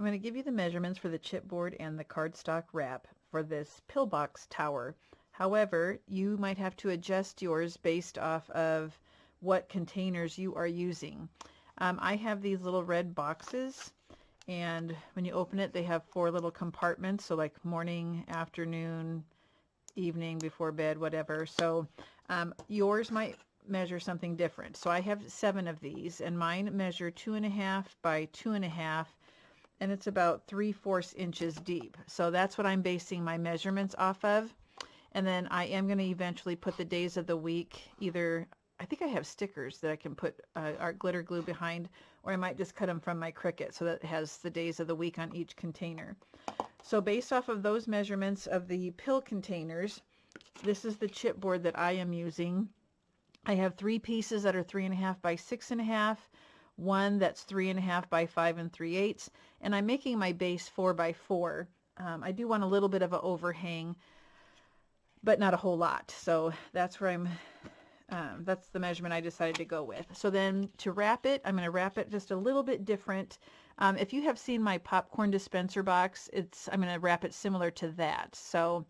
going to give you the measurements for the chipboard and the cardstock wrap for this pillbox tower. However, you might have to adjust yours based off of what containers you are using. I have these little red boxes, and when you open it, they have 4 little compartments, so like morning, afternoon, evening, before bed, whatever. So yours might measure something different. So I have 7 of these, and mine measure 2.5 by 2.5, and it's about 3/4 inches deep. So that's what I'm basing my measurements off of. And then I am going to eventually put the days of the week, either, I think I have stickers that I can put art glitter glue behind, or I might just cut them from my Cricut so that it has the days of the week on each container. So based off of those measurements of the pill containers, this is the chipboard that I am using. I have 3 pieces that are 3.5 by 6.5, one that's 3.5 by 5 3/8, and I'm making my base 4 by 4. I do want a little bit of an overhang, but not a whole lot. So that's where that's the measurement I decided to go with. So then to wrap it, I'm going to wrap it just a little bit different. If you have seen my popcorn dispenser box, I'm going to wrap it similar to that. So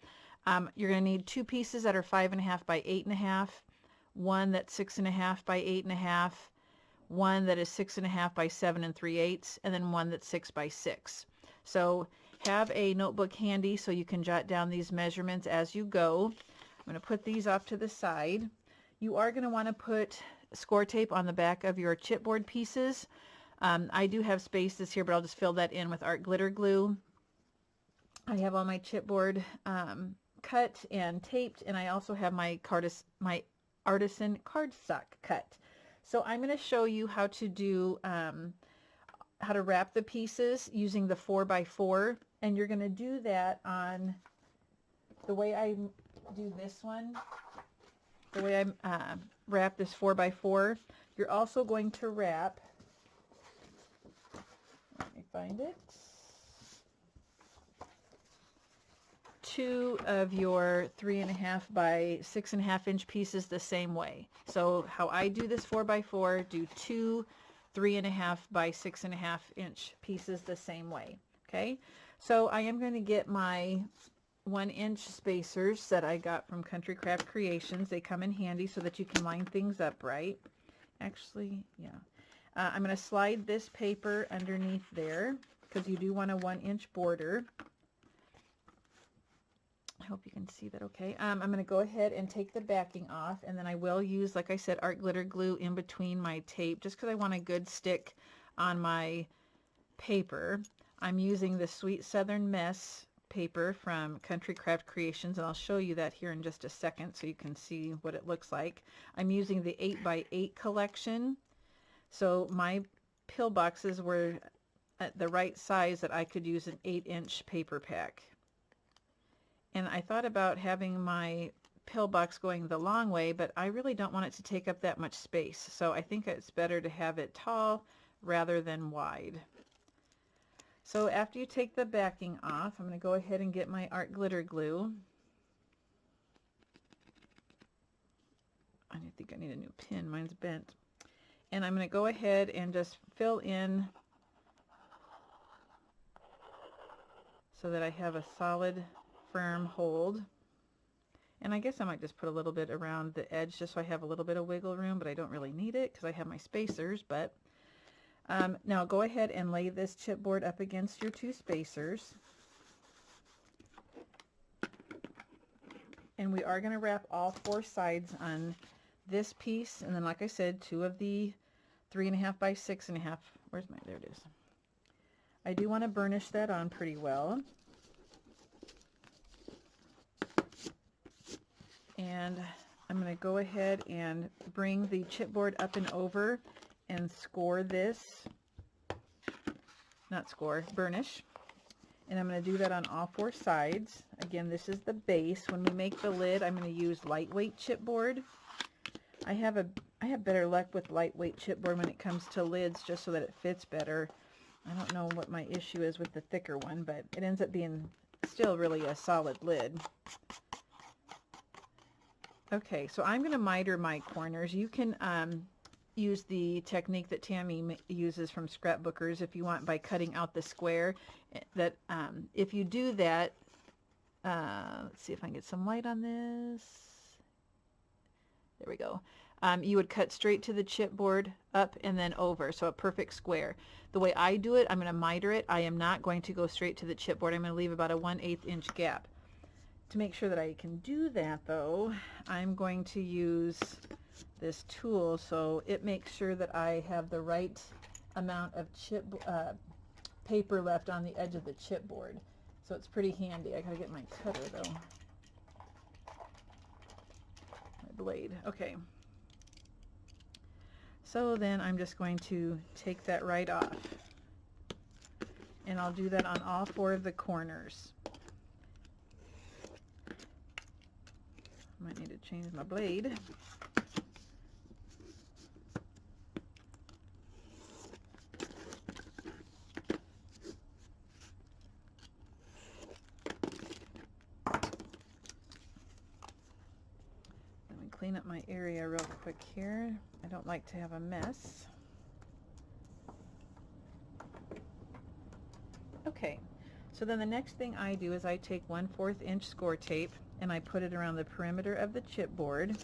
you're going to need 2 pieces that are 5.5 by 8.5, one that's 6.5 by 8.5, one that is 6.5 by 7 3/8, and then one that's 6 by 6. So have a notebook handy so you can jot down these measurements as you go. I'm going to put these off to the side. You are going to want to put score tape on the back of your chipboard pieces. I do have spaces here, but I'll just fill that in with art glitter glue. I have all my chipboard cut and taped, and I also have my artisan cardstock cut. So I'm going to show you how to do how to wrap the pieces using the 4 by 4, and you're going to do that on the way I do this one. The way I wrap this 4 by 4, you're also going to wrap, let me find it, 2 of your 3.5 by 6.5 inch pieces the same way. So how I do this 4 by 4, do 2 3.5 by 6.5 inch pieces the same way. Okay, so I am going to get my 1-inch spacers that I got from Country Craft Creations. They come in handy so that you can line things up right. Actually, yeah. I'm going to slide this paper underneath there because you do want a 1-inch border. I hope you can see that okay. I'm going to go ahead and take the backing off, and then I will use, like I said, art glitter glue in between my tape just because I want a good stick on my paper. I'm using the Sweet Southern Mess paper from Country Craft Creations, and I'll show you that here in just a second so you can see what it looks like. I'm using the 8 by 8 collection, so my pill boxes were at the right size that I could use an 8-inch paper pack. And I thought about having my pill box going the long way, but I really don't want it to take up that much space, so I think it's better to have it tall rather than wide. So after you take the backing off, I'm going to go ahead and get my art glitter glue. I think I need a new pin, mine's bent. And I'm going to go ahead and just fill in so that I have a solid, firm hold. And I guess I might just put a little bit around the edge just so I have a little bit of wiggle room, but I don't really need it because I have my spacers. But now go ahead and lay this chipboard up against your 2 spacers. And we are going to wrap all 4 sides on this piece, and then like I said, 2 of the 3.5 by 6.5. Where's my, there it is. I do want to burnish that on pretty well. And I'm going to go ahead and bring the chipboard up and over and score this, not score, burnish. And I'm going to do that on all 4 sides. Again, this is the base. When we make the lid, I'm going to use lightweight chipboard. I have better luck with lightweight chipboard when it comes to lids, just so that it fits better. I don't know what my issue is with the thicker one, but it ends up being still really a solid lid. Okay, so I'm going to miter my corners. You can use the technique that Tammy uses from Scrapbookers if you want, by cutting out the square. That if you do that, let's see if I can get some light on this. There we go. You would cut straight to the chipboard, up and then over, so a perfect square. The way I do it, I'm going to miter it. I am not going to go straight to the chipboard. I'm going to leave about a 1/8 inch gap. To make sure that I can do that, though, I'm going to use this tool so it makes sure that I have the right amount of paper left on the edge of the chipboard. So it's pretty handy. I gotta get my cutter though. My blade. Okay. So then I'm just going to take that right off. And I'll do that on all 4 of the corners. Might need to change my blade. Let me clean up my area real quick here. I don't like to have a mess. Okay, so then the next thing I do is I take 1/4 inch score tape and I put it around the perimeter of the chipboard.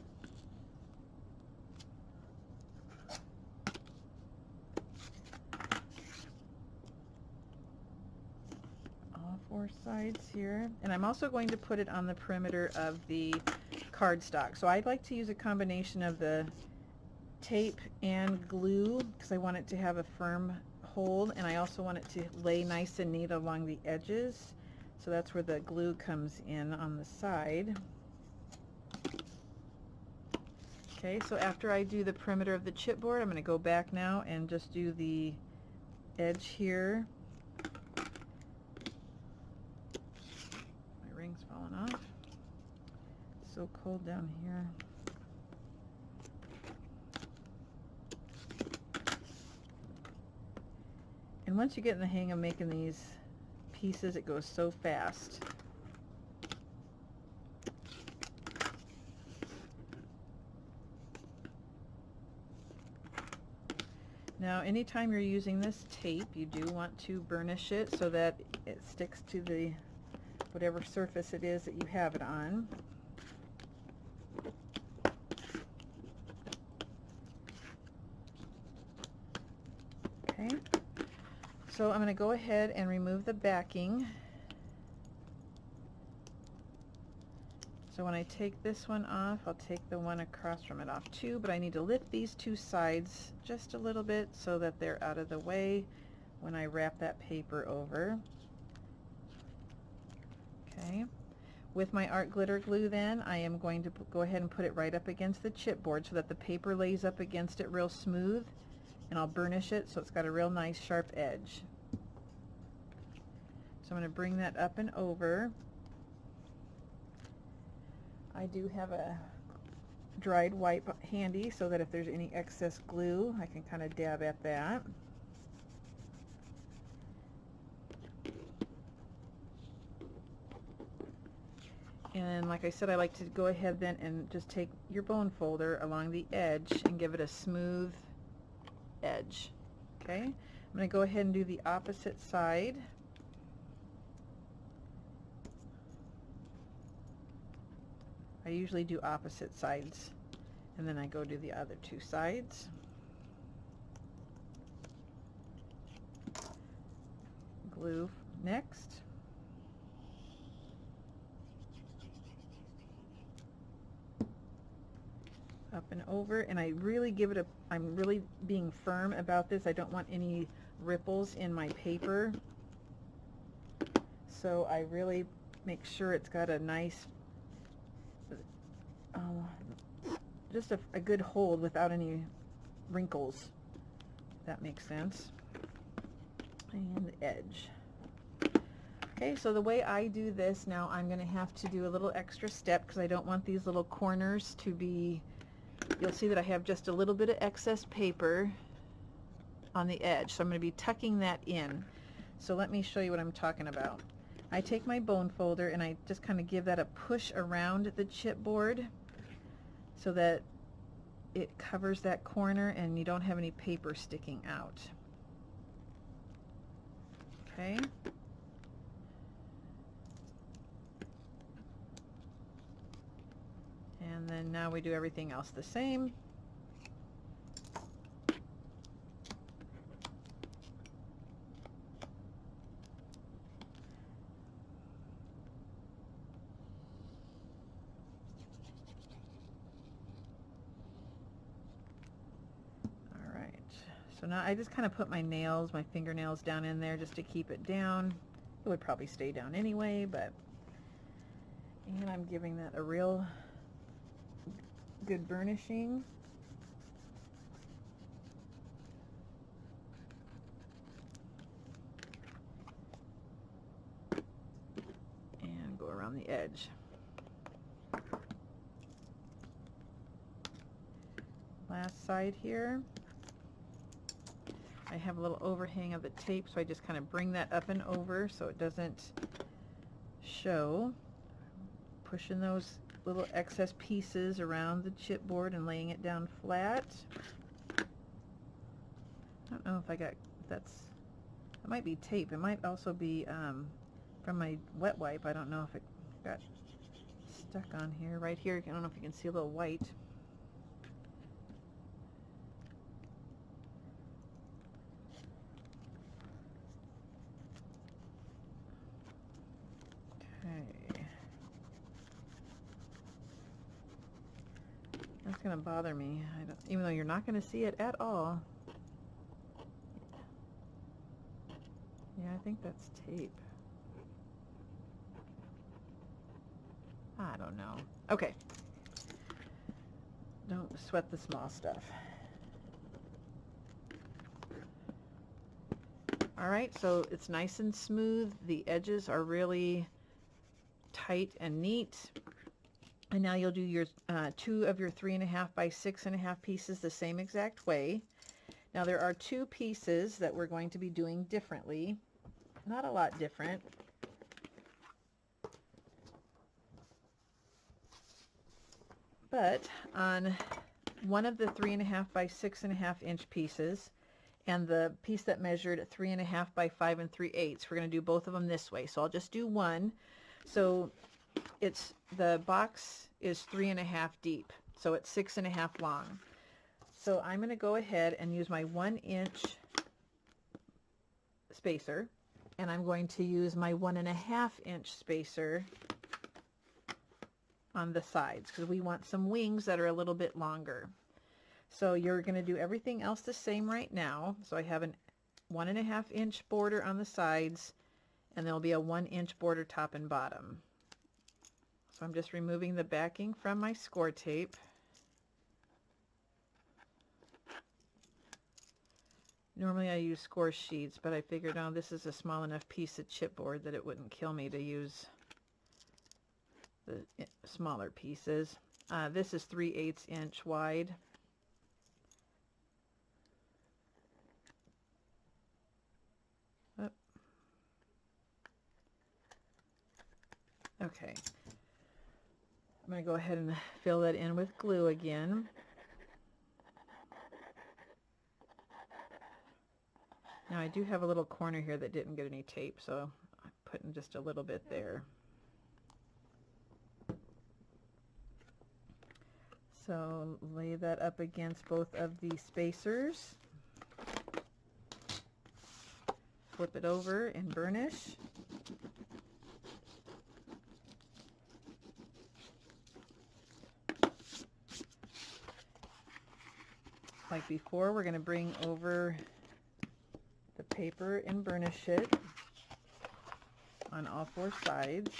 All 4 sides here. And I'm also going to put it on the perimeter of the cardstock. So I'd like to use a combination of the tape and glue because I want it to have a firm hold, and I also want it to lay nice and neat along the edges. So that's where the glue comes in on the side. Okay, so after I do the perimeter of the chipboard, I'm going to go back now and just do the edge here. My ring's falling off. It's so cold down here. And once you get in the hang of making these pieces, it goes so fast. Now, anytime you're using this tape, you do want to burnish it so that it sticks to the whatever surface it is that you have it on. Okay. So I'm going to go ahead and remove the backing. So when I take this one off, I'll take the one across from it off too, but I need to lift these 2 sides just a little bit so that they're out of the way when I wrap that paper over. Okay. With my art glitter glue then, I am going to go ahead and put it right up against the chipboard so that the paper lays up against it real smooth. And I'll burnish it so it's got a real nice sharp edge. So I'm going to bring that up and over. I do have a dried wipe handy so that if there's any excess glue, I can kind of dab at that. And like I said, I like to go ahead then and just take your bone folder along the edge and give it a smooth edge. Okay, I'm going to go ahead and do the opposite side. I usually do opposite sides and then I go do the other 2 sides. Glue next. Up and over, and I really give it a, I'm really being firm about this. I don't want any ripples in my paper. So I really make sure it's got a nice, just a good hold without any wrinkles, if that makes sense. And the edge. Okay, so the way I do this now, I'm going to have to do a little extra step because I don't want these little corners to be, you'll see that I have just a little bit of excess paper on the edge, so I'm going to be tucking that in. So let me show you what I'm talking about. I take my bone folder and I just kind of give that a push around the chipboard so that it covers that corner and you don't have any paper sticking out. Okay. And then now we do everything else the same. So now I just kind of put my nails, my fingernails down in there just to keep it down. It would probably stay down anyway, but, and I'm giving that a real good burnishing. And go around the edge. Last side here. I have a little overhang of the tape, so I just kind of bring that up and over so it doesn't show. Pushing those little excess pieces around the chipboard and laying it down flat. I don't know if I got, it might be tape. It might also be from my wet wipe. I don't know if it got stuck on here. Right here, I don't know if you can see a little white. That's going to bother me, even though you're not going to see it at all. Yeah, I think that's tape. I don't know. Okay. Don't sweat the small stuff. Alright, so it's nice and smooth. The edges are really tight and neat. And now you'll do your 2 of your 3.5 by 6.5 pieces the same exact way. Now there are 2 pieces that we're going to be doing differently. Not a lot different. But on one of the 3.5 by 6.5 inch pieces and the piece that measured 3.5 by 5 3/8, we're going to do both of them this way. So I'll just do one. So the box is 3.5 deep, so it's 6.5 long. So I'm going to go ahead and use my 1-inch spacer, and I'm going to use my 1.5-inch spacer on the sides because we want some wings that are a little bit longer. So you're going to do everything else the same right now. So I have a 1.5-inch border on the sides, and there'll be a 1-inch border top and bottom. So I'm just removing the backing from my score tape. Normally I use score sheets, but I figured, oh, this is a small enough piece of chipboard that it wouldn't kill me to use the smaller pieces. This is 3/8 inch wide. Okay. I'm going to go ahead and fill that in with glue again. Now I do have a little corner here that didn't get any tape, so I'm putting just a little bit there. So lay that up against both of the spacers. Flip it over and burnish. Like before, we're going to bring over the paper and burnish it on all 4 sides.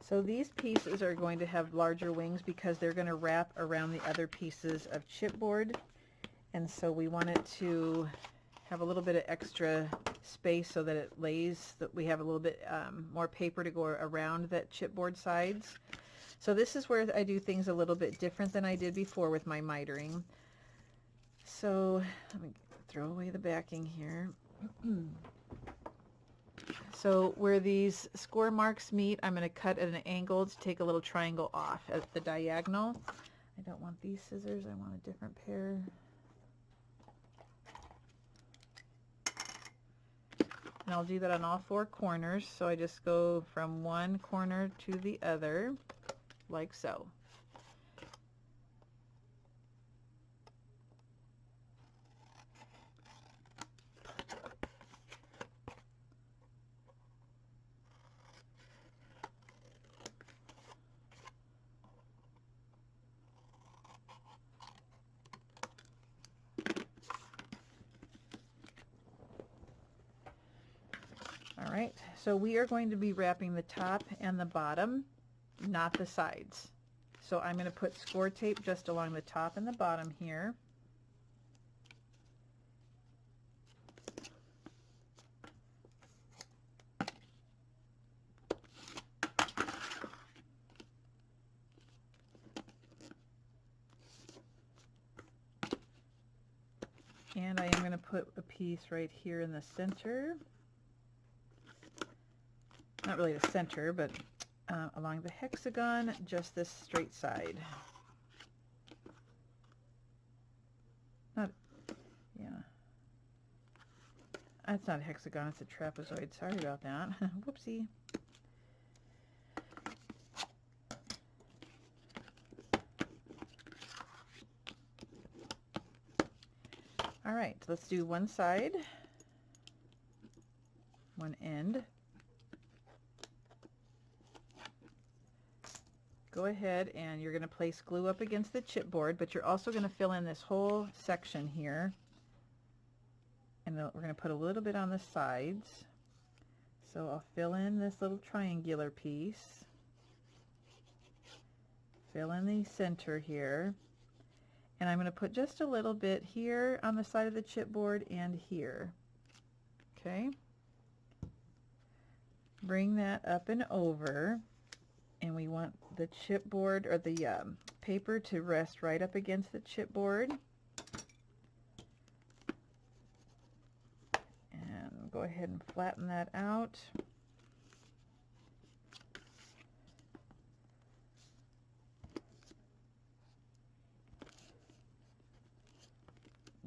So these pieces are going to have larger wings because they're going to wrap around the other pieces of chipboard, and so we want it to have a little bit of extra space so that it lays, that we have a little bit more paper to go around that chipboard sides. So this is where I do things a little bit different than I did before with my mitering. So let me throw away the backing here. So where these score marks meet, I'm going to cut at an angle to take a little triangle off at the diagonal. I don't want these scissors, I want a different pair. And I'll do that on all four corners, so I just go from one corner to the other, like so. All right, so we are going to be wrapping the top and the bottom, not the sides. So I'm going to put score tape just along the top and the bottom here. And I am going to put a piece right here in the center. Not really the center, but along the hexagon, just this straight side. Not, yeah. That's not a hexagon, it's a trapezoid. Sorry about that. Whoopsie. All right, let's do one side, one end. Go ahead and you're going to place glue up against the chipboard, but you're also going to fill in this whole section here. And we're going to put a little bit on the sides. So I'll fill in this little triangular piece. Fill in the center here. And I'm going to put just a little bit here on the side of the chipboard and here. Okay. Bring that up and over. And we want the chipboard or the paper to rest right up against the chipboard. And go ahead and flatten that out.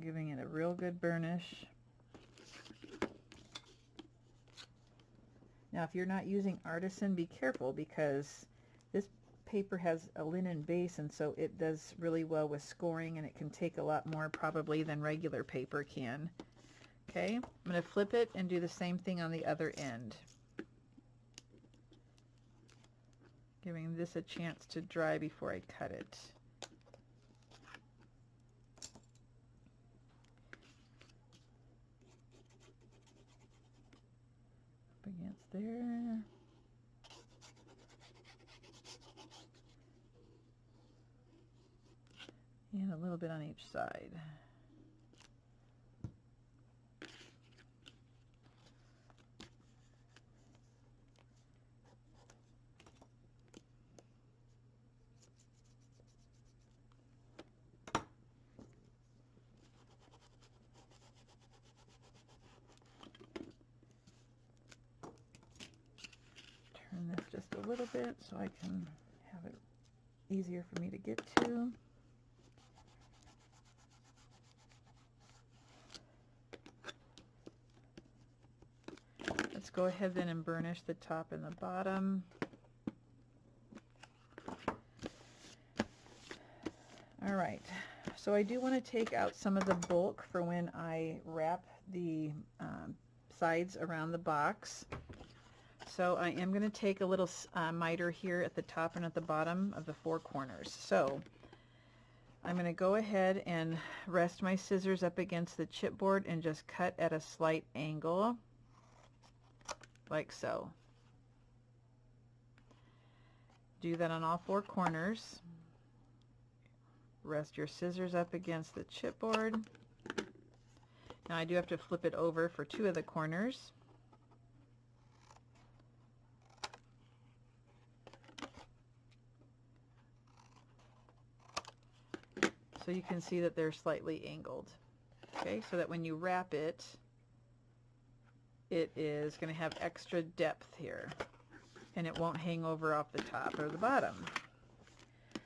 Giving it a real good burnish. Now if you're not using Artisan, be careful because this paper has a linen base and so it does really well with scoring and it can take a lot more probably than regular paper can. Okay, I'm going to flip it and do the same thing on the other end. Giving this a chance to dry before I cut it. Up against there. And a little bit on each side. Turn this just a little bit so I can have it easier for me to get to. Let's go ahead then and burnish the top and the bottom. All right, so I do want to take out some of the bulk for when I wrap the sides around the box. So I am going to take a little miter here at the top and at the bottom of the four corners. So I'm going to go ahead and rest my scissors up against the chipboard and just cut at a slight angle, like so. Do that on all four corners. Rest your scissors up against the chipboard. Now I do have to flip it over for two of the corners. So you can see that they're slightly angled. Okay, so that when you wrap it, it is going to have extra depth here, and it won't hang over off the top or the bottom.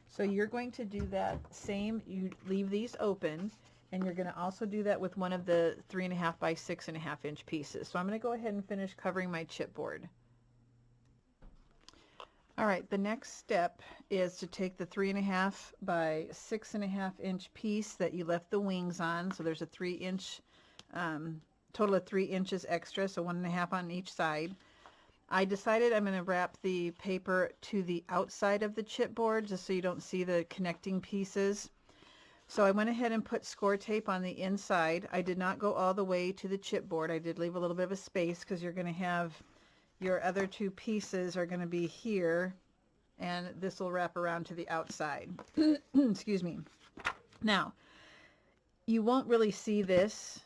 So you're going to do that same, you leave these open, and you're going to also do that with one of the 3.5 by 6.5 inch pieces. So I'm going to go ahead and finish covering my chipboard. All right, the next step is to take the 3.5 by 6.5 inch piece that you left the wings on. So there's a 3-inch, total of 3 inches extra, so 1.5 on each side. I decided I'm going to wrap the paper to the outside of the chipboard just so you don't see the connecting pieces. So I went ahead and put score tape on the inside. I did not go all the way to the chipboard. I did leave a little bit of a space because you're going to have your other 2 pieces are going to be here, and this will wrap around to the outside. Excuse me. Now, you won't really see this,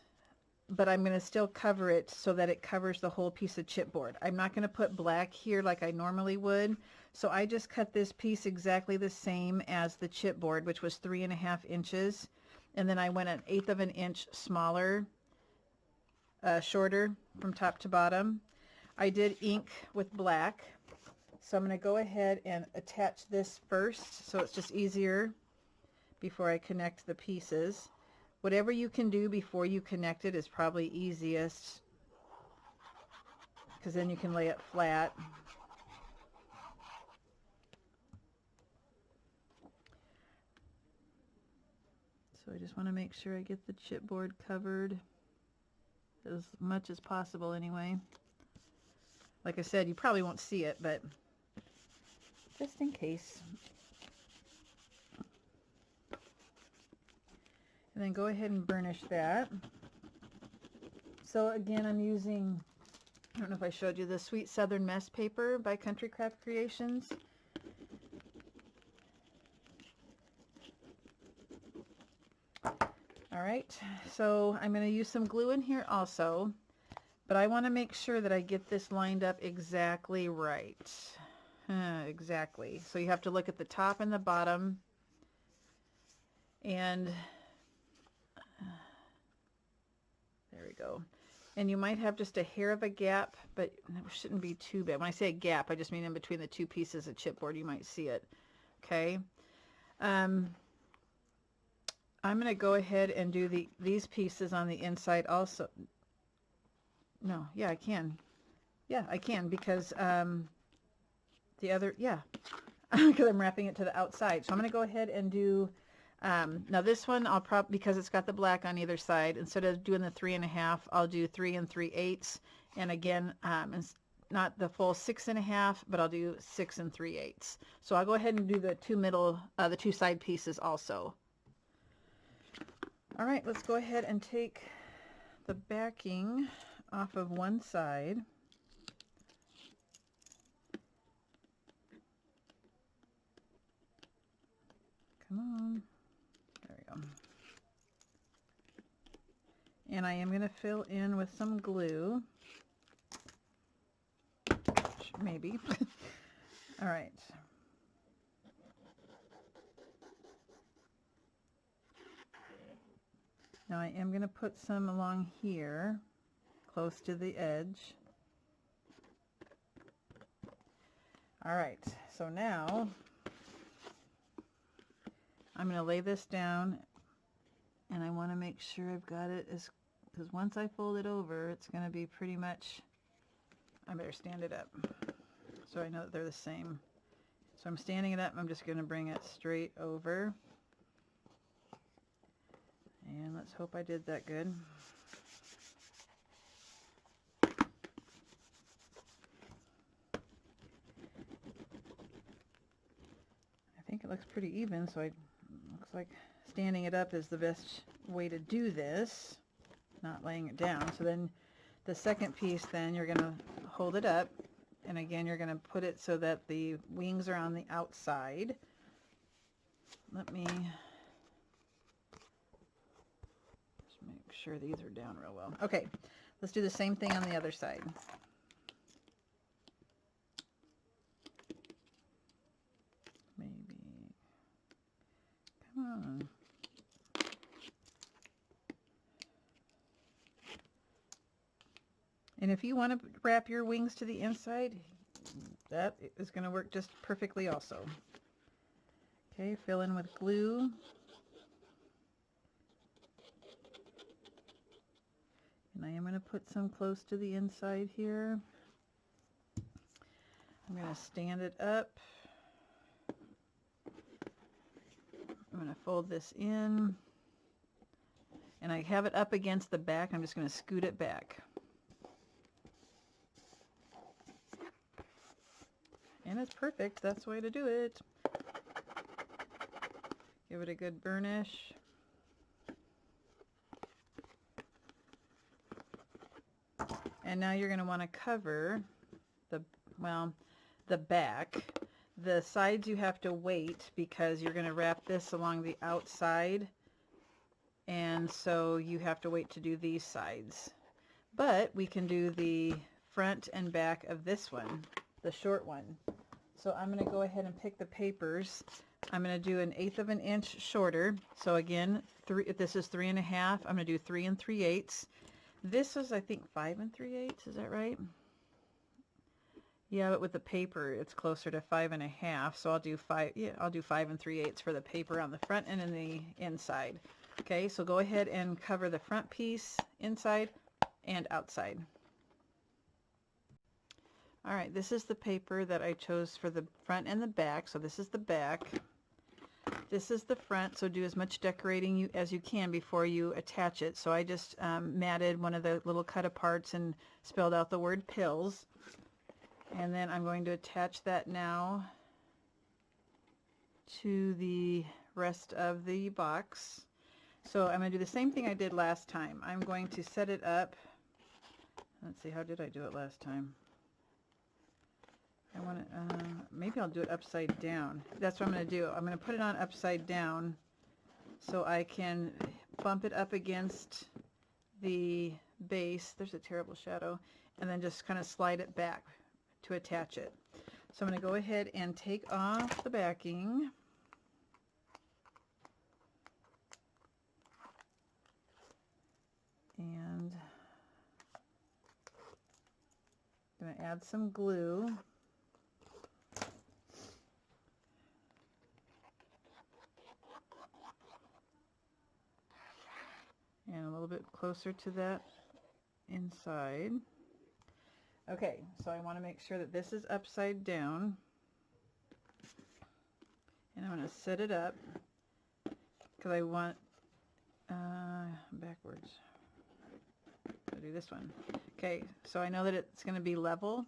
but I'm going to still cover it so that it covers the whole piece of chipboard. I'm not going to put black here like I normally would, so I just cut this piece exactly the same as the chipboard, which was 3.5 inches, and then I went 1/8 of an inch smaller, shorter from top to bottom. I did ink with black, so I'm going to go ahead and attach this first so it's just easier before I connect the pieces. Whatever you can do before you connect it is probably easiest, because then you can lay it flat. So I just want to make sure I get the chipboard covered as much as possible anyway. Like I said, you probably won't see it, but just in case. And then go ahead and burnish that. So again, I'm using, I don't know if I showed you, the Sweet Southern Mess paper by Country Craft Creations. All right, so I'm going to use some glue in here also, but I want to make sure that I get this lined up exactly right. Exactly. So you have to look at the top and the bottom, and there we go. And you might have just a hair of a gap, but it shouldn't be too bad. When I say a gap, I just mean in between the 2 pieces of chipboard. You might see it. Okay. I'm going to go ahead and do these pieces on the inside also. No, yeah, I can. Yeah, I can, because the other, yeah, because I'm wrapping it to the outside. So I'm going to go ahead and do, now this one I'll probably, because it's got the black on either side, instead of doing the 3.5, I'll do 3 3/8. And again, not the full 6.5, but I'll do 6 3/8. So I'll go ahead and do the 2 middle, the 2 side pieces also. All right, let's go ahead and take the backing off of one side. Come on. There we go. And I am going to fill in with some glue. Maybe. All right. Now I am going to put some along here, close to the edge. All right, so now I'm going to lay this down, and I want to make sure I've got it as, because once I fold it over, it's going to be pretty much, I better stand it up so I know that they're the same. So I'm standing it up, I'm just going to bring it straight over. And let's hope I did that good. I think it looks pretty even, so looks like standing it up is the best way to do this, not laying it down. So then the second piece, then you're going to hold it up, and again you're going to put it so that the wings are on the outside. Let me just make sure these are down real well. Okay, let's do the same thing on the other side. Maybe, come on. And if you want to wrap your wings to the inside, that is going to work just perfectly also. Okay, fill in with glue. And I am going to put some close to the inside here. I'm going to stand it up. I'm going to fold this in. And I have it up against the back. I'm just going to scoot it back. And it's perfect. That's the way to do it. Give it a good burnish. And now you're going to want to cover the back. The sides you have to wait because you're going to wrap this along the outside. And so you have to wait to do these sides. But we can do the front and back of this one, the short one. So I'm going to go ahead and pick the papers. I'm going to do 1/8 of an inch shorter. So again, this is 3 1/2. I'm going to do 3 3/8. This is, I think, 5 3/8. Is that right? Yeah, but with the paper, it's closer to 5 1/2. So I'll do 5. Yeah, I'll do 5 3/8 for the paper on the front and in the inside. Okay, so go ahead and cover the front piece inside and outside. All right, this is the paper that I chose for the front and the back. So this is the back. This is the front, so do as much decorating as you can before you attach it. So I just matted one of the little cut-aparts and spelled out the word pills. And then I'm going to attach that now to the rest of the box. So I'm going to do the same thing I did last time. I'm going to set it up. Let's see, how did I do it last time? I want to, maybe I'll do it upside down. That's what I'm going to do. I'm going to put it on upside down so I can bump it up against the base. There's a terrible shadow. And then just kind of slide it back to attach it. So I'm going to go ahead and take off the backing. And I'm going to add some glue. And a little bit closer to that inside. Okay, so I want to make sure that this is upside down. And I'm going to set it up because I want backwards. I'll do this one. Okay, so I know that it's going to be level.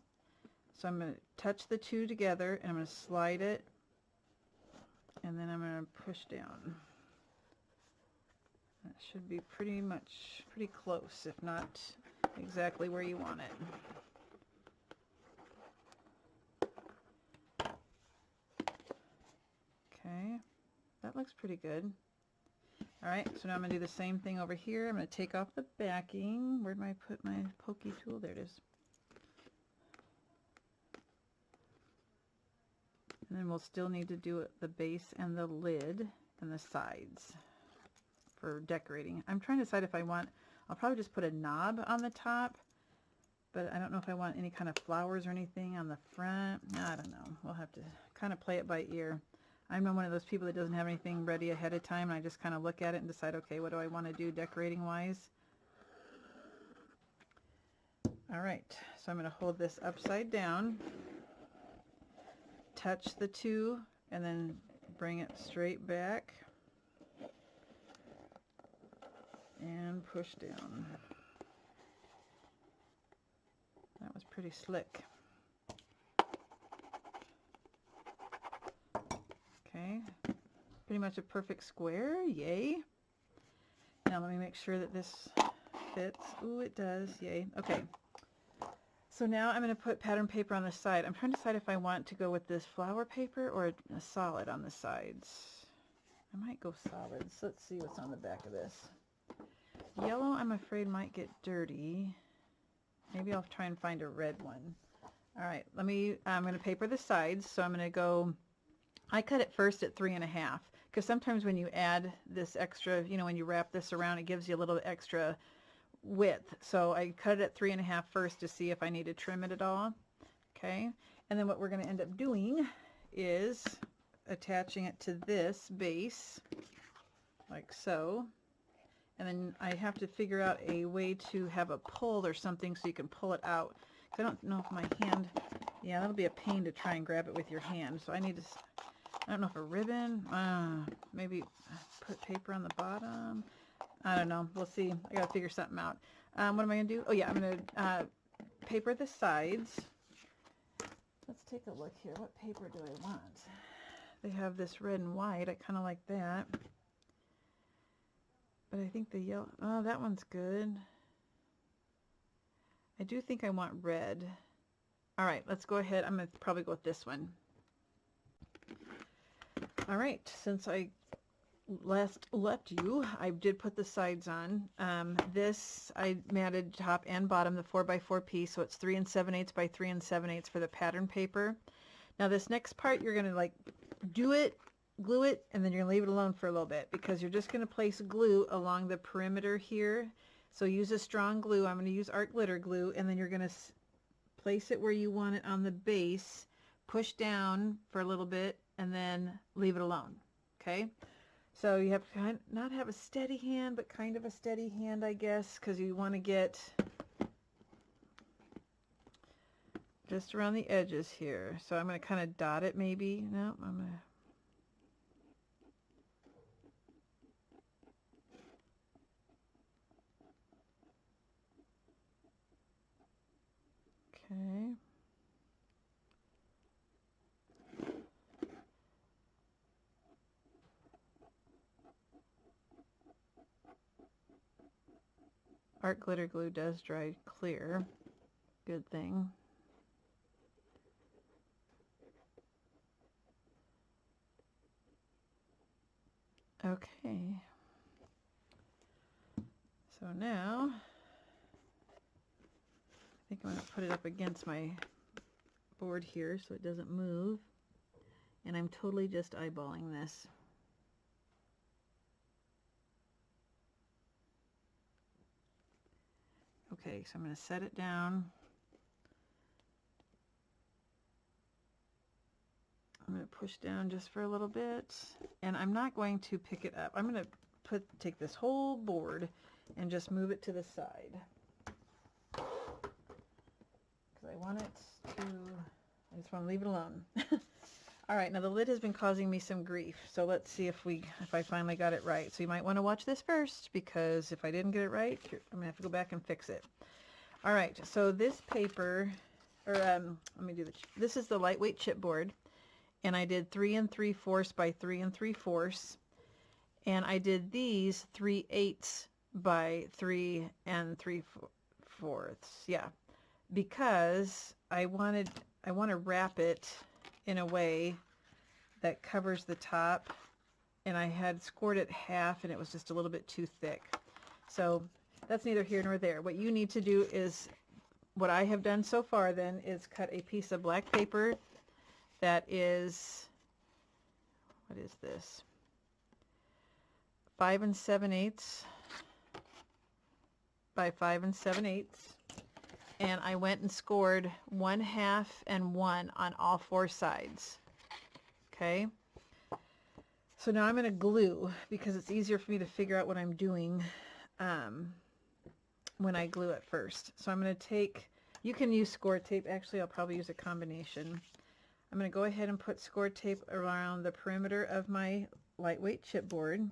So I'm going to touch the two together and I'm going to slide it. And then I'm going to push down. That should be pretty close, if not exactly where you want it. Okay, that looks pretty good. All right, so now I'm going to do the same thing over here. I'm going to take off the backing. Where did I put my pokey tool? There it is. And then we'll still need to do the base and the lid and the sides for decorating. I'm trying to decide if I want, I'll probably just put a knob on the top, but I don't know if I want any kind of flowers or anything on the front. I don't know. We'll have to kind of play it by ear. I'm one of those people that doesn't have anything ready ahead of time, and I just kind of look at it and decide, okay, what do I want to do decorating wise? All right, so I'm going to hold this upside down, touch the two, and then bring it straight back and push down. That was pretty slick. Okay, pretty much a perfect square, yay. Now let me make sure that this fits. Ooh, it does, yay. Okay, so now I'm going to put pattern paper on the side. I'm trying to decide if I want to go with this flower paper or a solid on the sides. I might go solids. Let's see what's on the back of this. Yellow, I'm afraid, might get dirty. Maybe I'll try and find a red one. All right, I'm going to paper the sides, so I'm going to go, I cut it first at 3 1/2, because sometimes when you add this extra, when you wrap this around, it gives you a little extra width. So I cut it at 3.5 first to see if I need to trim it at all. Okay, and then what we're going to end up doing is attaching it to this base like so. And then I have to figure out a way to have a pull or something so you can pull it out. I don't know if my hand, yeah, that'll be a pain to try and grab it with your hand. So I need to, I don't know if a ribbon, maybe put paper on the bottom. I don't know. We'll see. I got to figure something out. What am I going to do? Oh yeah, I'm going to paper the sides. Let's take a look here. What paper do I want? They have this red and white. I kind of like that. But I think the yellow, oh, that one's good. I do think I want red. All right, let's go ahead. I'm going to probably go with this one. All right, since I last left you, I did put the sides on. This, I matted top and bottom, the 4x4 piece, so it's 3 7/8 by 3 7/8 for the pattern paper. Now this next part, you're going to like do it, glue it, and then you're going to leave it alone for a little bit because you're just going to place glue along the perimeter here. So use a strong glue. I'm going to use art glitter glue, and then you're going to place it where you want it on the base, push down for a little bit, and then leave it alone. Okay? So you have to not have a steady hand, but kind of a steady hand, I guess, because you want to get just around the edges here. So I'm going to kind of dot it maybe. No, I'm going to... Okay. Art glitter glue does dry clear. Good thing. Okay. So now I think I'm going to put it up against my board here so it doesn't move. And I'm totally just eyeballing this. Okay, so I'm going to set it down. I'm going to push down just for a little bit. And I'm not going to pick it up. I'm going to take this whole board and just move it to the side. I want it to, I just want to leave it alone. All right, now the lid has been causing me some grief, so let's see if I finally got it right. So you might want to watch this first, because if I didn't get it right, I'm going to have to go back and fix it. All right, so this paper, or let me do this is the lightweight chipboard, and I did 3 3/4 by 3 3/4, and I did these 3/8 by 3 3/4, yeah. Because I want to wrap it in a way that covers the top, and I had scored it half and it was just a little bit too thick. So that's neither here nor there. What you need to do is, what I have done so far then, is cut a piece of black paper that is, what is this? 5 7/8 by 5 7/8. And I went and scored 1/2 and 1 on all 4 sides. Okay. So now I'm going to glue, because it's easier for me to figure out what I'm doing when I glue it first. So I'm going to take, you can use score tape. Actually, I'll probably use a combination. I'm going to go ahead and put score tape around the perimeter of my lightweight chipboard.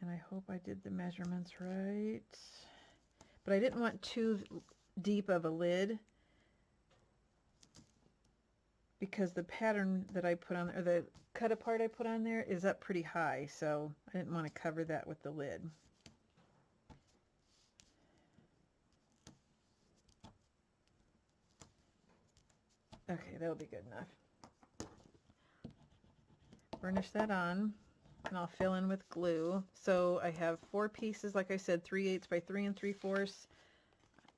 And I hope I did the measurements right. But I didn't want too deep of a lid, because the pattern that I put on, or the cut apart I put on there, is up pretty high, so I didn't want to cover that with the lid. Okay, that'll be good enough. Burnish that on. And I'll fill in with glue. So I have 4 pieces, like I said, 3/8 by 3 3/4.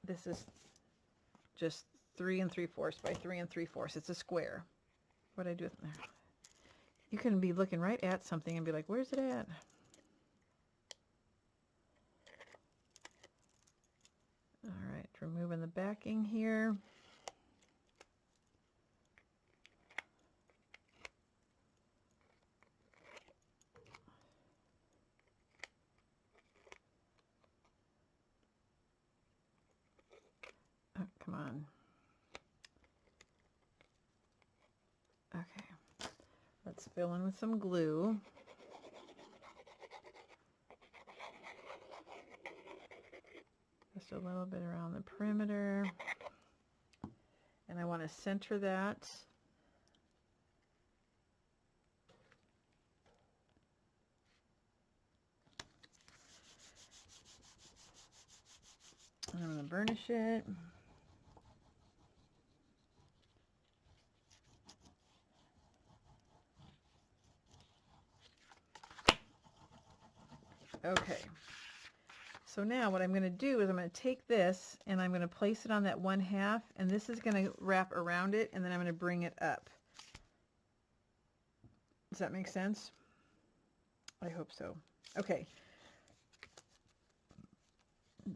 This is just 3 3/4 by 3 3/4. It's a square. What do I do with there? You can be looking right at something and be like, where's it at? All right, removing the backing here. Oh, come on. Okay, let's fill in with some glue. Just a little bit around the perimeter. And I want to center that. And I'm going to burnish it. Okay. So now what I'm going to do is I'm going to take this and I'm going to place it on that 1/2, and this is going to wrap around it, and then I'm going to bring it up. Does that make sense? I hope so. Okay.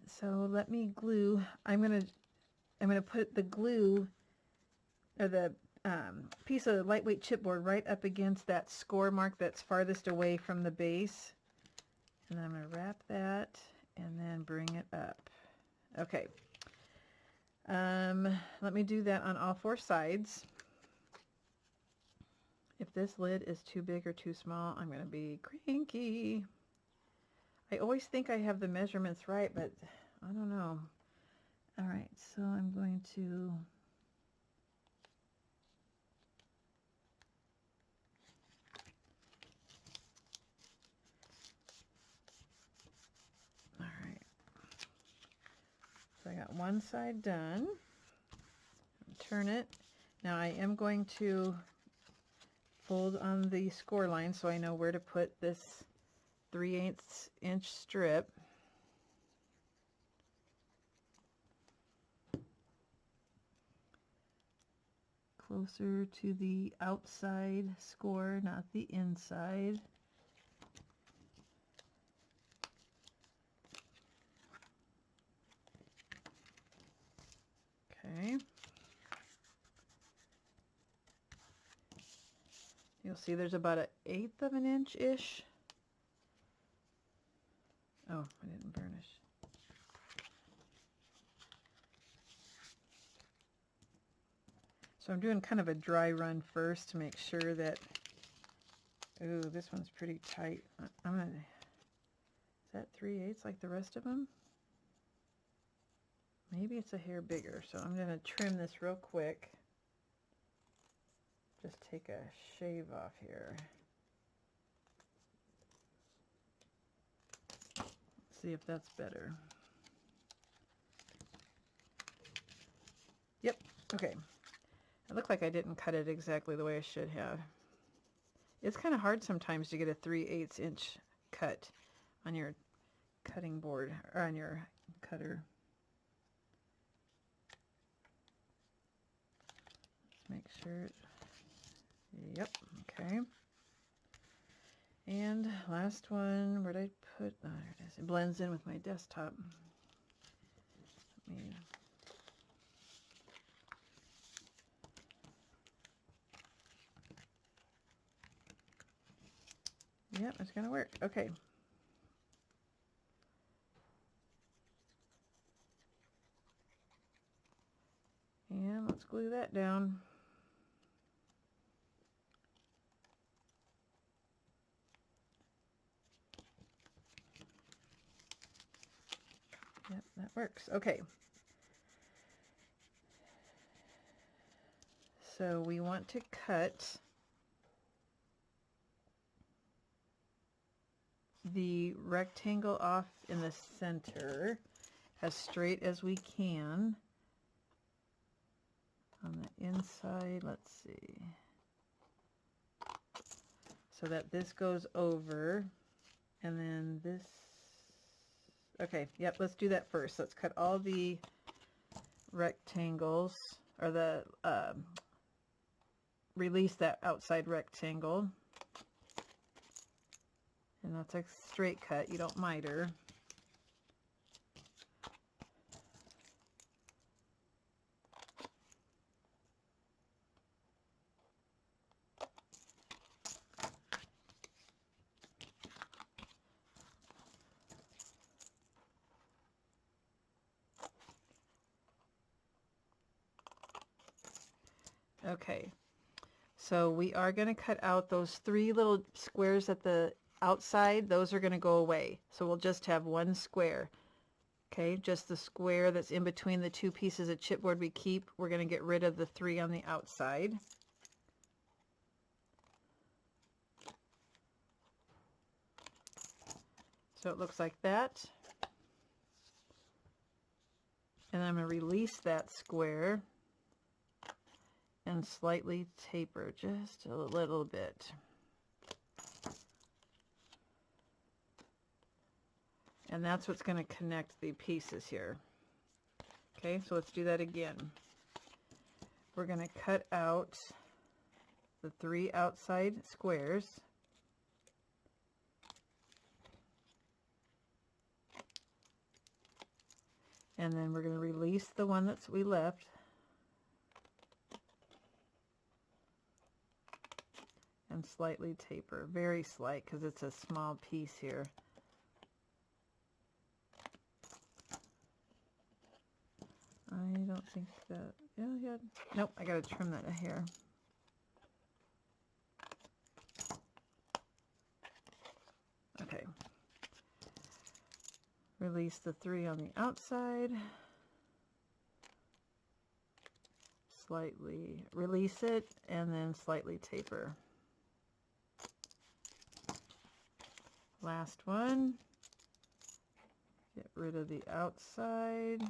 So let me glue. I'm going to put the glue or the piece of lightweight chipboard right up against that score mark that's farthest away from the base. And then I'm going to wrap that and then bring it up. Okay. Let me do that on all 4 sides. If this lid is too big or too small, I'm going to be cranky. I always think I have the measurements right, but I don't know. All right, so I'm going to so I got one side done. Turn it. Now I am going to fold on the score line so I know where to put this 3/8 inch strip. Closer to the outside score, not the inside. Okay. You'll see there's about 1/8 of an inch-ish. Oh, I didn't burnish. So I'm doing kind of a dry run first to make sure that, ooh, this one's pretty tight. I'm gonna, is that 3/8 like the rest of them? Maybe it's a hair bigger, so I'm gonna trim this real quick. Just take a shave off here. See if that's better. Yep, okay. It looked like I didn't cut it exactly the way I should have. It's kind of hard sometimes to get a 3/8 inch cut on your cutting board or on your cutter. Let's make sure. Yep, okay. And last one, where'd I put? Oh, there it is. It blends in with my desktop. Let me. Yep, it's gonna work. Okay. And let's glue that down. Yep, that works. Okay. So we want to cut the rectangle off in the center as straight as we can. On the inside, let's see. So that this goes over, and then this, okay, yep, let's do that first. Let's cut all the rectangles, or the, release that outside rectangle. And that's a straight cut, you don't miter. Okay, so we are going to cut out those 3 little squares at the outside. Those are going to go away. So we'll just have 1 square. Okay, just the square that's in between the 2 pieces of chipboard we keep. We're going to get rid of the 3 on the outside. So it looks like that. And I'm going to release that square and slightly taper just a little bit. And that's what's going to connect the pieces here. Okay, so let's do that again. We're going to cut out the 3 outside squares. And then we're going to release the one that we left. And slightly taper, very slight because it's a small piece here. I don't think that, yeah, nope, I got to trim that hair. Okay. Release the 3 on the outside. Slightly release it and then slightly taper. Last one. Get rid of the outside.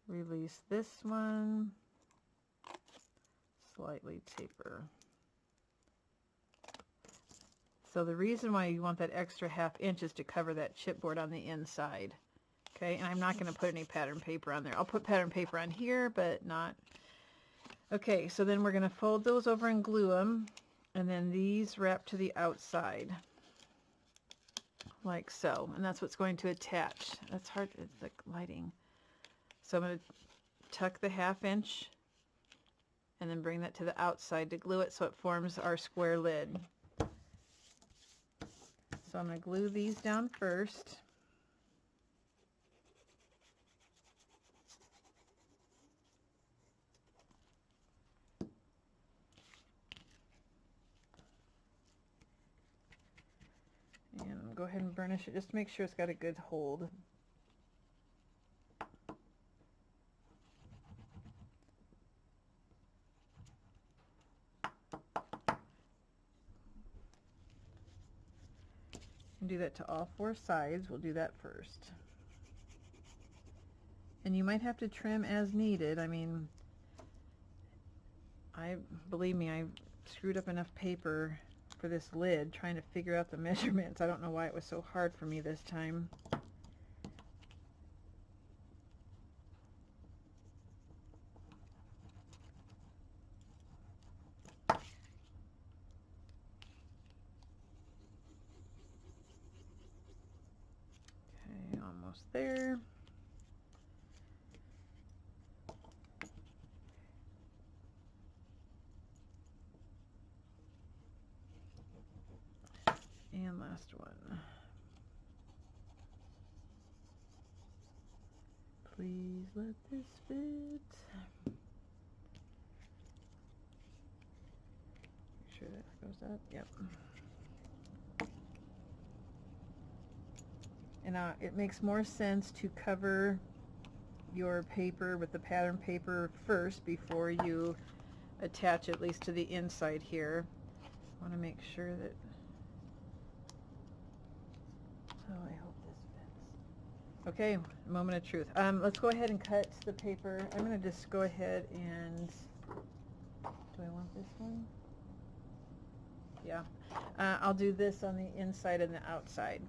Release this one. Slightly taper. So the reason why you want that extra ½ inch is to cover that chipboard on the inside. Okay, and I'm not going to put any pattern paper on there. I'll put pattern paper on here, but not. Okay, so then we're going to fold those over and glue them. And then these wrap to the outside. Like so. And that's what's going to attach. That's hard, it's like lighting. So I'm going to tuck the ½ inch and then bring that to the outside to glue it so it forms our square lid. So I'm going to glue these down first. And go ahead and burnish it just to make sure it's got a good hold. And do that to all 4 sides. We'll do that first. And you might have to trim as needed. I mean, believe me, I screwed up enough paper for this lid trying to figure out the measurements. I don't know why it was so hard for me this time. Okay, almost there. And last one. Please let this fit. Make sure that goes up. Yep. And it makes more sense to cover your paper with the pattern paper first before you attach at least to the inside here. I want to make sure that. Oh, I hope this fits. Okay, moment of truth. Let's go ahead and cut the paper. I'm going to just go ahead and, do I want this one? Yeah. I'll do this on the inside and the outside.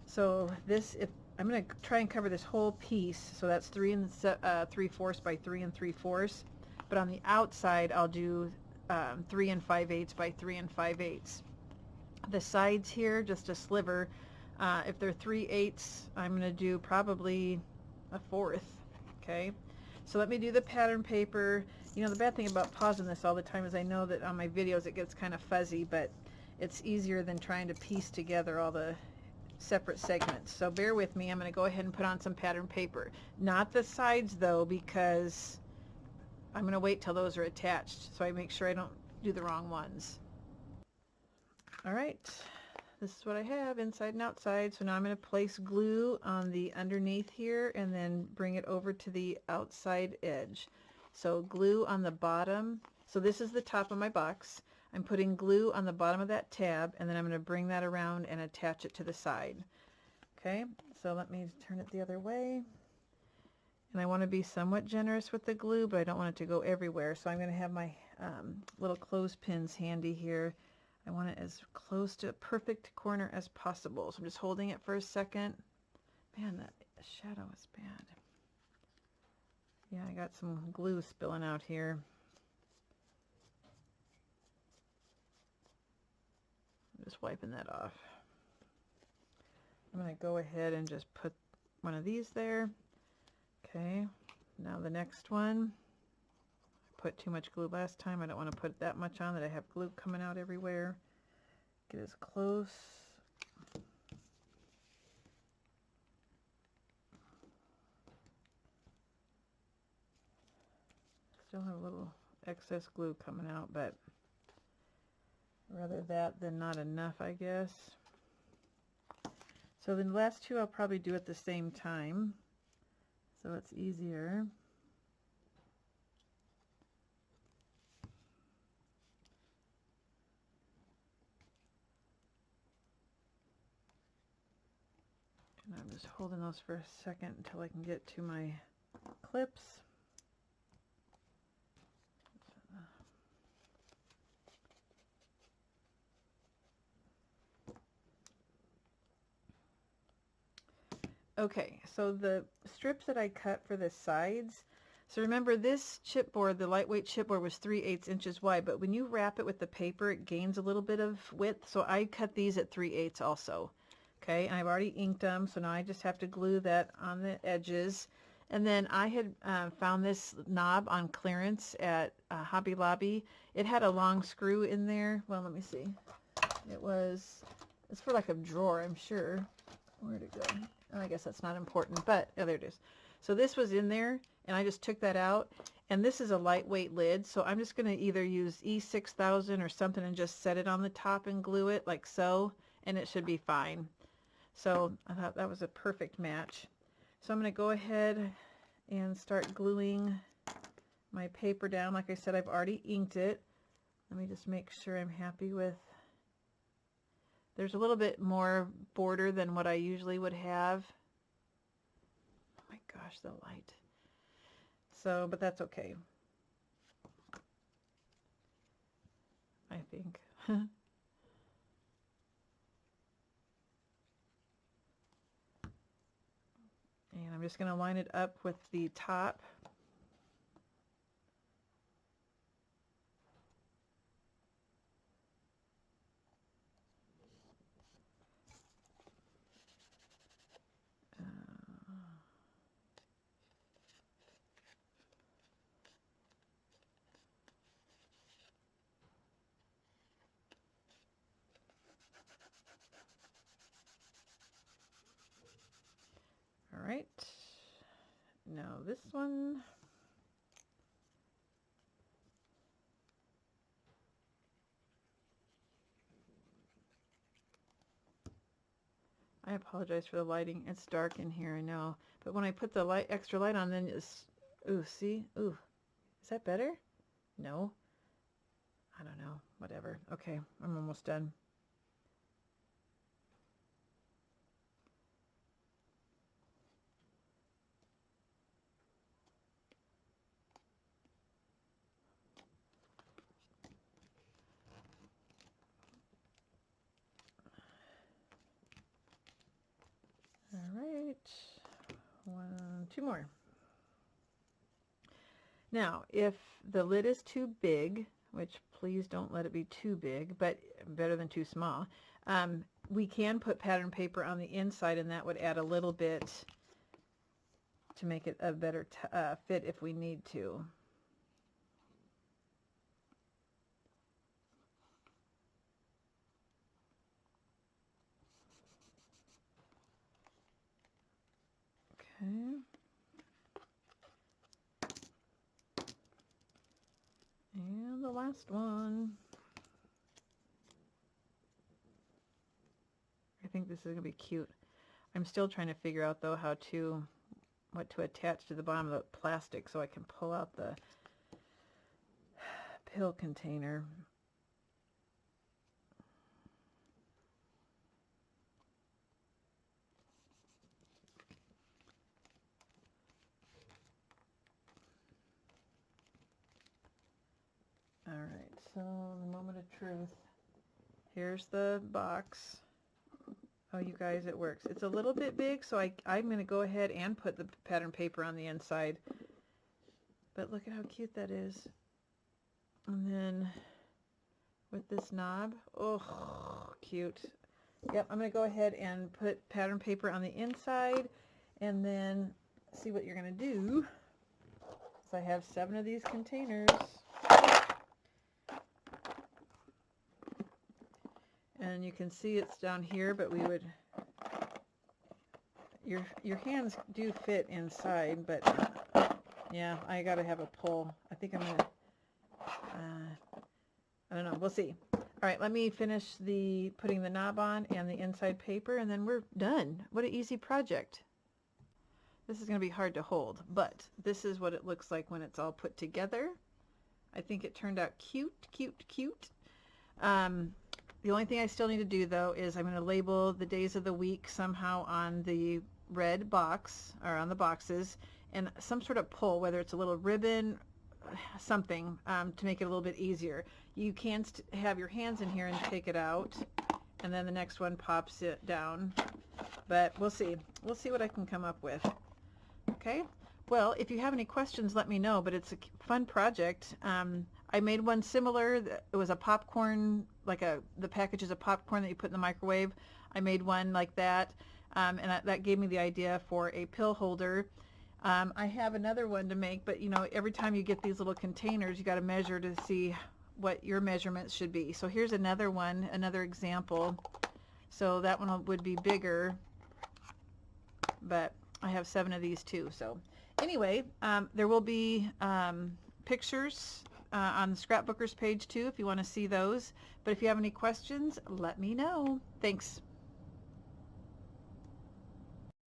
So this, if I'm going to try and cover this whole piece, so that's 3 3/4 by 3 3/4. But on the outside, I'll do 3 5/8 by 3 5/8. The sides here, just a sliver. If they're 3/8, I'm going to do probably 1/4. Okay, so let me do the pattern paper. You know, the bad thing about pausing this all the time is I know that on my videos it gets kind of fuzzy, but it's easier than trying to piece together all the separate segments. So bear with me. I'm going to go ahead and put on some pattern paper. Not the sides though, because I'm going to wait till those are attached so I make sure I don't do the wrong ones. All right, this is what I have inside and outside. So now I'm going to place glue on the underneath here and then bring it over to the outside edge. So glue on the bottom. So this is the top of my box. I'm putting glue on the bottom of that tab, and then I'm going to bring that around and attach it to the side. Okay, so let me turn it the other way. And I want to be somewhat generous with the glue, but I don't want it to go everywhere. So I'm going to have my little clothespins handy here. I want it as close to a perfect corner as possible. So I'm just holding it for a second. Man, that shadow is bad. Yeah, I got some glue spilling out here. I'm just wiping that off. I'm going to go ahead and just put one of these there. Okay, now the next one. I put too much glue last time. I don't want to put that much on that I have glue coming out everywhere. Get as close. Still have a little excess glue coming out, but rather that than not enough, I guess. So the last two I'll probably do at the same time, so it's easier. And I'm just holding those for a second until I can get to my clips. Okay, so the strips that I cut for the sides, so remember this chipboard, the lightweight chipboard was 3/8 inches wide, but when you wrap it with the paper, it gains a little bit of width, so I cut these at 3/8 also. Okay, and I've already inked them, so now I just have to glue that on the edges. And then I had found this knob on clearance at Hobby Lobby. It had a long screw in there. Well, let me see. It's for like a drawer, I'm sure. Where'd it go? Oh, I guess that's not important, but oh, there it is. So this was in there, and I just took that out. And this is a lightweight lid, so I'm just going to either use E6000 or something and just set it on the top and glue it like so, and it should be fine. So I thought that was a perfect match. So I'm going to go ahead and start gluing my paper down. Like I said, I've already inked it. Let me just make sure I'm happy with. There's a little bit more border than what I usually would have. Oh my gosh, the light. So, but that's okay, I think. And I'm just going to line it up with the top. All right, now this one. I apologize for the lighting. It's dark in here, I know. But when I put the extra light on, then it's, ooh, see? Ooh, is that better? No? I don't know. Whatever. Okay, I'm almost done. All right, two more. Now, if the lid is too big, which please don't let it be too big, but better than too small, we can put pattern paper on the inside, and that would add a little bit to make it a better fit if we need to. Okay. And the last one. I think this is going to be cute. I'm still trying to figure out though what to attach to the bottom of the plastic so I can pull out the pill container. All right, so the moment of truth. Here's the box. Oh, you guys, it works. It's a little bit big, so I'm going to go ahead and put the pattern paper on the inside. But look at how cute that is. And then with this knob, oh, cute. Yep, I'm going to go ahead and put pattern paper on the inside and then see what you're going to do. So I have 7 of these containers. And you can see it's down here, but we would, your hands do fit inside, but yeah, I got to have a pull. I think I'm going to, I don't know, we'll see. All right, let me finish putting the knob on and the inside paper, and then we're done. What an easy project. This is going to be hard to hold, but this is what it looks like when it's all put together. I think it turned out cute, cute, cute. The only thing I still need to do though is I'm going to label the days of the week somehow on the red box or on the boxes, and some sort of pull, whether it's a little ribbon, something to make it a little bit easier. You can have your hands in here and take it out, and then the next one pops it down, but we'll see. We'll see what I can come up with. Okay, well, if you have any questions, let me know, but it's a fun project. I made one similar. It was a popcorn, the package is a popcorn that you put in the microwave. I made one like that, and that gave me the idea for a pill holder. I have another one to make, but every time you get these little containers, you got to measure to see what your measurements should be. So here's another one, another example. So that one would be bigger, but I have 7 of these too. So anyway, there will be pictures on the Scrapbookers page too if you want to see those. But if you have any questions, let me know. Thanks.